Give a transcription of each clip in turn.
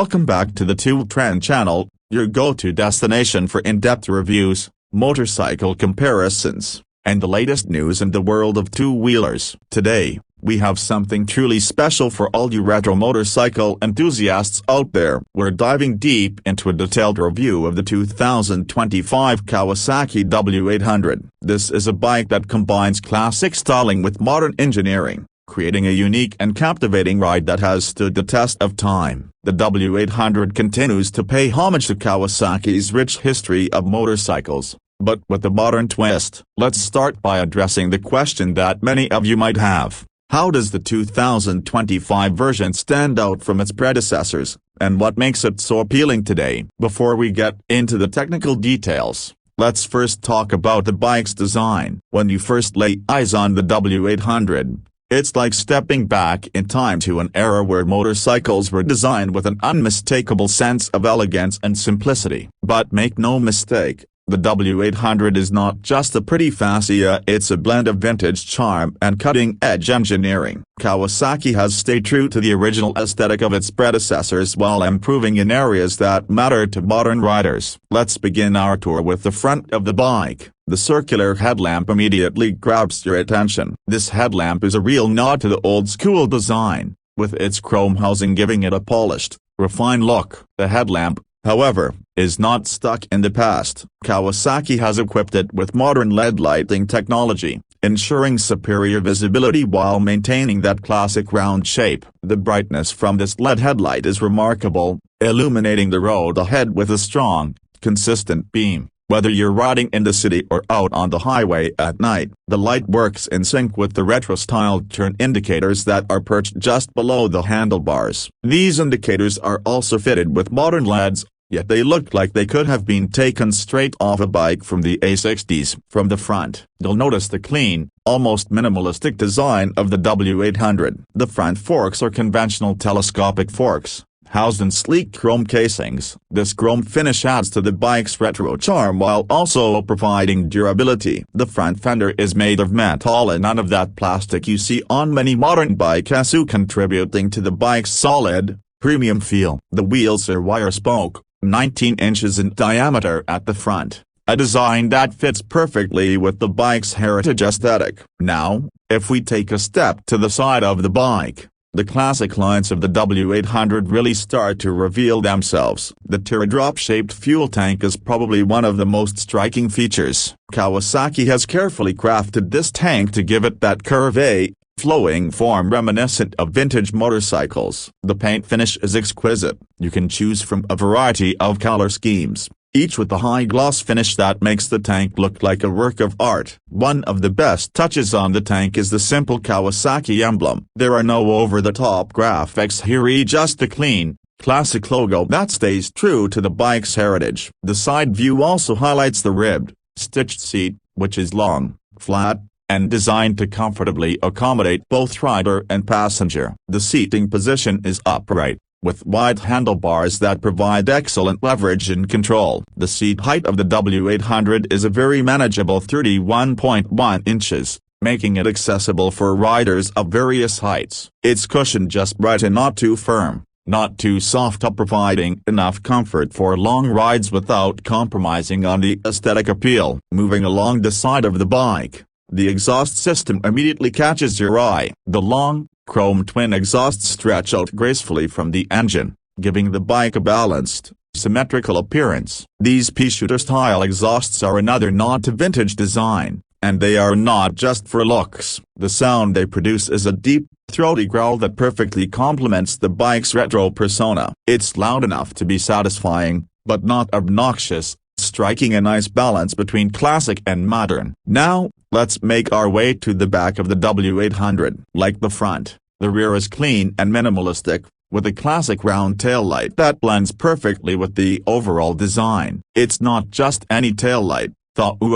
Welcome back to the Tool Trend channel, your go-to destination for in-depth reviews, motorcycle comparisons, and the latest news in the world of two-wheelers. Today, we have something truly special for all you retro motorcycle enthusiasts out there. We're diving deep into a detailed review of the 2025 Kawasaki W800. This is a bike that combines classic styling with modern engineering, creating a unique and captivating ride that has stood the test of time. The W800 continues to pay homage to Kawasaki's rich history of motorcycles, but with a modern twist. Let's start by addressing the question that many of you might have. How does the 2025 version stand out from its predecessors, and what makes it so appealing today? Before we get into the technical details, let's first talk about the bike's design. When you first lay eyes on the W800, it's like stepping back in time to an era where motorcycles were designed with an unmistakable sense of elegance and simplicity. But make no mistake, the W800 is not just a pretty fascia, it's a blend of vintage charm and cutting-edge engineering. Kawasaki has stayed true to the original aesthetic of its predecessors while improving in areas that matter to modern riders. Let's begin our tour with the front of the bike. The circular headlamp immediately grabs your attention. This headlamp is a real nod to the old-school design, with its chrome housing giving it a polished, refined look. The headlamp, however, is not stuck in the past. Kawasaki has equipped it with modern LED lighting technology, ensuring superior visibility while maintaining that classic round shape. The brightness from this LED headlight is remarkable, illuminating the road ahead with a strong, consistent beam. Whether you're riding in the city or out on the highway at night, the light works in sync with the retro-styled turn indicators that are perched just below the handlebars. These indicators are also fitted with modern LEDs, yet they look like they could have been taken straight off a bike from the '60s. From the front, you'll notice the clean, almost minimalistic design of the W800. The front forks are conventional telescopic forks, housed in sleek chrome casings. This chrome finish adds to the bike's retro charm while also providing durability. The front fender is made of metal and none of that plastic you see on many modern bikes, contributing to the bike's solid, premium feel. The wheels are wire spoke, 19 inches in diameter at the front, a design that fits perfectly with the bike's heritage aesthetic. Now, if we take a step to the side of the bike, the classic lines of the W800 really start to reveal themselves. The teardrop-shaped fuel tank is probably one of the most striking features. Kawasaki has carefully crafted this tank to give it that curved, flowing form reminiscent of vintage motorcycles. The paint finish is exquisite. You can choose from a variety of color schemes, each with a high-gloss finish that makes the tank look like a work of art. One of the best touches on the tank is the simple Kawasaki emblem. There are no over-the-top graphics here, just a clean, classic logo that stays true to the bike's heritage. The side view also highlights the ribbed, stitched seat, which is long, flat, and designed to comfortably accommodate both rider and passenger. The seating position is upright, with wide handlebars that provide excellent leverage and control. The seat height of the W800 is a very manageable 31.1 inches, making it accessible for riders of various heights. It's cushioned just right and not too firm, not too soft, providing enough comfort for long rides without compromising on the aesthetic appeal. Moving along the side of the bike, the exhaust system immediately catches your eye. The long, chrome twin exhausts stretch out gracefully from the engine, giving the bike a balanced, symmetrical appearance. These pea-shooter-style exhausts are another nod to vintage design, and they are not just for looks. The sound they produce is a deep, throaty growl that perfectly complements the bike's retro persona. It's loud enough to be satisfying, but not obnoxious, striking a nice balance between classic and modern. Now, let's make our way to the back of the W800. Like the front, the rear is clean and minimalistic, with a classic round taillight that blends perfectly with the overall design. It's not just any taillight,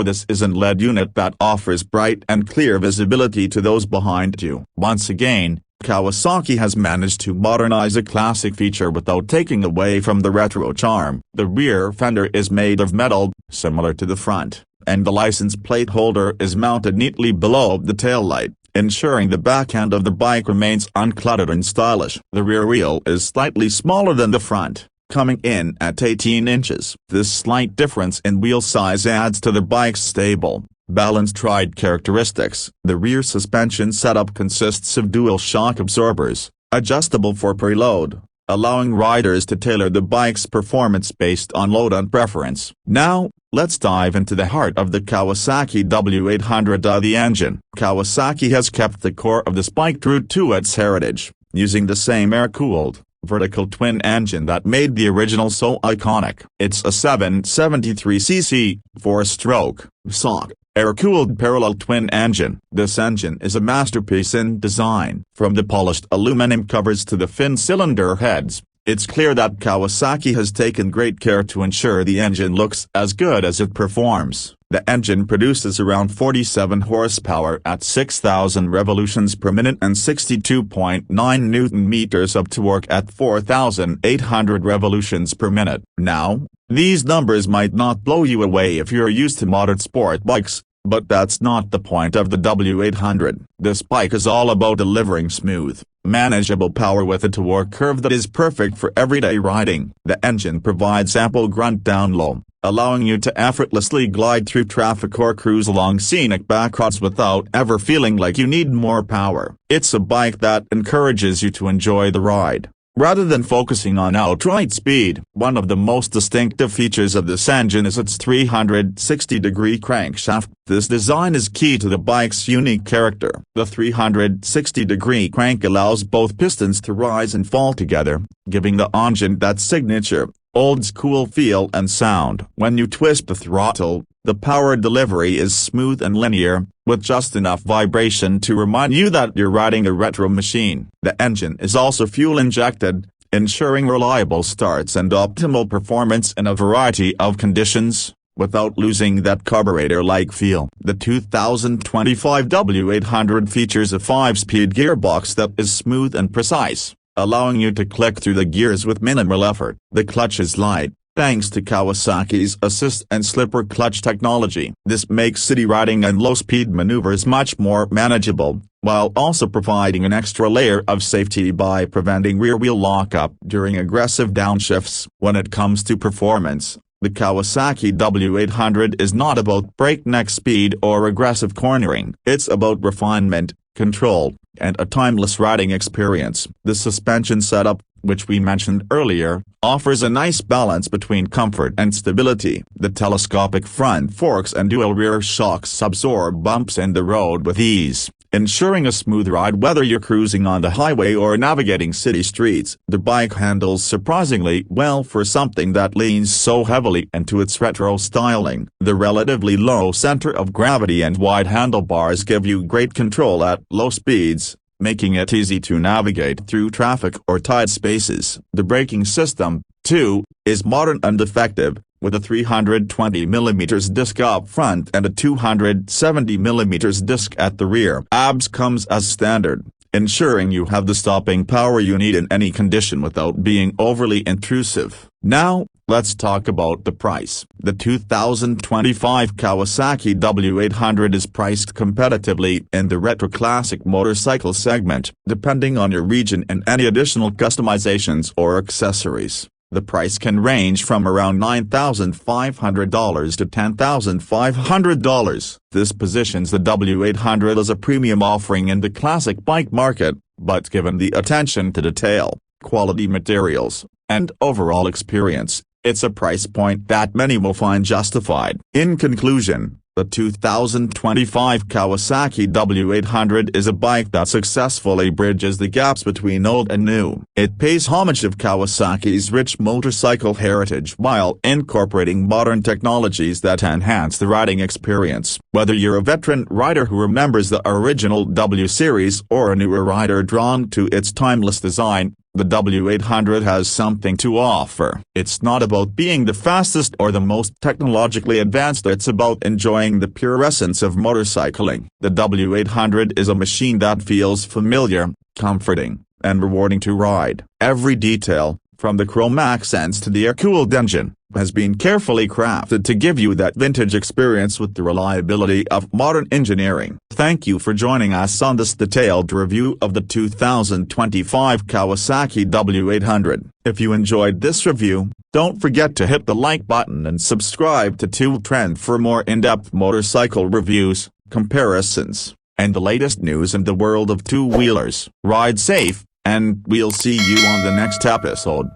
this is an LED unit that offers bright and clear visibility to those behind you. Once again, Kawasaki has managed to modernize a classic feature without taking away from the retro charm. The rear fender is made of metal, similar to the front, and the license plate holder is mounted neatly below the taillight, ensuring the back end of the bike remains uncluttered and stylish. The rear wheel is slightly smaller than the front, coming in at 18 inches. This slight difference in wheel size adds to the bike's stable, balanced ride characteristics. The rear suspension setup consists of dual shock absorbers, adjustable for preload, allowing riders to tailor the bike's performance based on load and preference. Now, let's dive into the heart of the Kawasaki W800. The engine. Kawasaki has kept the core of this bike true to its heritage, using the same air-cooled, vertical twin engine that made the original so iconic. It's a 773cc, 4-stroke, SOC, air-cooled parallel twin engine. This engine is a masterpiece in design. From the polished aluminum covers to the fin cylinder heads, it's clear that Kawasaki has taken great care to ensure the engine looks as good as it performs. The engine produces around 47 horsepower at 6,000 revolutions per minute and 62.9 Newton-meters of torque at 4,800 revolutions per minute. Now, these numbers might not blow you away if you're used to modern sport bikes, but that's not the point of the W800. This bike is all about delivering smooth, manageable power with a torque curve that is perfect for everyday riding. The engine provides ample grunt down low, allowing you to effortlessly glide through traffic or cruise along scenic backroads without ever feeling like you need more power. It's a bike that encourages you to enjoy the ride, rather than focusing on outright speed. One of the most distinctive features of this engine is its 360-degree crankshaft. This design is key to the bike's unique character. The 360-degree crank allows both pistons to rise and fall together, giving the engine that signature, old-school feel and sound. When you twist the throttle, the power delivery is smooth and linear, with just enough vibration to remind you that you're riding a retro machine. The engine is also fuel-injected, ensuring reliable starts and optimal performance in a variety of conditions, without losing that carburetor-like feel. The 2025 W800 features a 5-speed gearbox that is smooth and precise, allowing you to click through the gears with minimal effort. The clutch is light, thanks to Kawasaki's assist and slipper clutch technology. This makes city riding and low-speed maneuvers much more manageable, while also providing an extra layer of safety by preventing rear-wheel lockup during aggressive downshifts. When it comes to performance, the Kawasaki W800 is not about breakneck speed or aggressive cornering. It's about refinement, control, and a timeless riding experience. The suspension setup, which we mentioned earlier, offers a nice balance between comfort and stability. The telescopic front forks and dual rear shocks absorb bumps in the road with ease, ensuring a smooth ride whether you're cruising on the highway or navigating city streets. The bike handles surprisingly well for something that leans so heavily into its retro styling. The relatively low center of gravity and wide handlebars give you great control at low speeds, making it easy to navigate through traffic or tight spaces. The braking system, too, is modern and effective, with a 320mm disc up front and a 270mm disc at the rear. ABS comes as standard, ensuring you have the stopping power you need in any condition without being overly intrusive. Now, let's talk about the price. The 2025 Kawasaki W800 is priced competitively in the retro classic motorcycle segment. Depending on your region and any additional customizations or accessories, the price can range from around $9,500 to $10,500. This positions the W800 as a premium offering in the classic bike market, but given the attention to detail, quality materials, and overall experience, it's a price point that many will find justified. In conclusion, the 2025 Kawasaki W800 is a bike that successfully bridges the gaps between old and new. It pays homage of Kawasaki's rich motorcycle heritage while incorporating modern technologies that enhance the riding experience. Whether you're a veteran rider who remembers the original W series or a newer rider drawn to its timeless design, the W800 has something to offer. It's not about being the fastest or the most technologically advanced, it's about enjoying the pure essence of motorcycling. The W800 is a machine that feels familiar, comforting, and rewarding to ride. Every detail, from the chrome accents to the air-cooled engine, has been carefully crafted to give you that vintage experience with the reliability of modern engineering. Thank you for joining us on this detailed review of the 2025 Kawasaki W800. If you enjoyed this review, don't forget to hit the like button and subscribe to Tool Trend for more in-depth motorcycle reviews, comparisons, and the latest news in the world of two-wheelers. Ride safe, and we'll see you on the next episode.